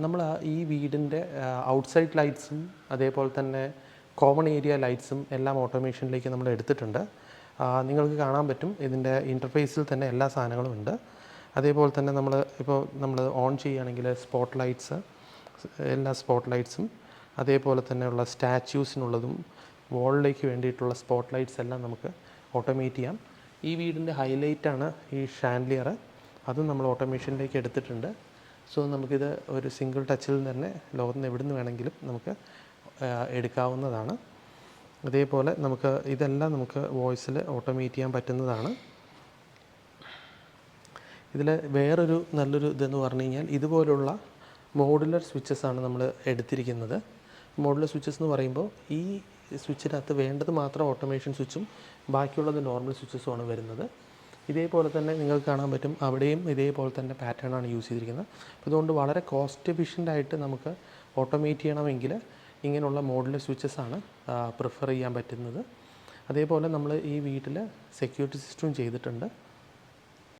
നമ്മൾ ഈ വീടിൻ്റെ ഔട്ട്സൈഡ് ലൈറ്റ്സും അതേപോലെ തന്നെ കോമൺ ഏരിയ ലൈറ്റ്സും എല്ലാം ഓട്ടോമേഷനിലേക്ക് നമ്മൾ എടുത്തിട്ടുണ്ട്. നിങ്ങൾക്ക് കാണാൻ പറ്റും ഇതിൻ്റെ ഇൻ്റർഫേസിൽ തന്നെ എല്ലാ സാധനങ്ങളും ഉണ്ട്. അതേപോലെ തന്നെ നമ്മൾ ഓൺ ചെയ്യുകയാണെങ്കിൽ സ്പോട്ട് ലൈറ്റ്സ്, എല്ലാ സ്പോട്ട് ലൈറ്റ്സും അതേപോലെ തന്നെയുള്ള സ്റ്റാച്യൂസിനുള്ളതും വാളിലേക്ക് വേണ്ടിയിട്ടുള്ള സ്പോട്ട് ലൈറ്റ്സ് എല്ലാം നമുക്ക് ഓട്ടോമേറ്റ് ചെയ്യാം. ഈ വീടിൻ്റെ ഹൈലൈറ്റാണ് ഈ ഷാൻഡ്ലിയർ. അതും നമ്മൾ ഓട്ടോമേഷനിലേക്ക് എടുത്തിട്ടുണ്ട്. സോ നമുക്കിത് ഒരു സിംഗിൾ ടച്ചിൽ തന്നെ ലോകത്ത് നിന്ന് എവിടെ നിന്ന് വേണമെങ്കിലും നമുക്ക് എടുക്കാവുന്നതാണ്. അതേപോലെ ഇതെല്ലാം നമുക്ക് വോയിസിൽ ഓട്ടോമേറ്റ് ചെയ്യാൻ പറ്റുന്നതാണ്. ഇതിൽ വേറൊരു നല്ലൊരു ഇതെന്ന് പറഞ്ഞു കഴിഞ്ഞാൽ ഇതുപോലുള്ള മോഡുലർ സ്വിച്ചസാണ് നമ്മൾ എടുത്തിരിക്കുന്നത്. മോഡുലർ സ്വിച്ചസ് എന്ന് പറയുമ്പോൾ ഈ സ്വിച്ചിനകത്ത് വേണ്ടത് മാത്രം ഓട്ടോമേഷൻ സ്വിച്ചും ബാക്കിയുള്ളത് നോർമൽ സ്വിച്ചസുമാണ് വരുന്നത്. ഇതേപോലെ തന്നെ നിങ്ങൾക്ക് കാണാൻ പറ്റും അവിടെയും ഇതേപോലെ തന്നെ പാറ്റേണാണ് യൂസ് ചെയ്തിരിക്കുന്നത്. അപ്പോൾ ഇതുകൊണ്ട് വളരെ കോസ്റ്റ് എഫിഷ്യൻ്റായിട്ട് നമുക്ക് ഓട്ടോമേറ്റ് ചെയ്യണമെങ്കിൽ ഇങ്ങനെയുള്ള മോഡുലർ സ്വിച്ചസാണ് പ്രിഫർ ചെയ്യാൻ പറ്റുന്നത്. അതേപോലെ നമ്മൾ ഈ വീട്ടിൽ സെക്യൂരിറ്റി സിസ്റ്റവും ചെയ്തിട്ടുണ്ട്.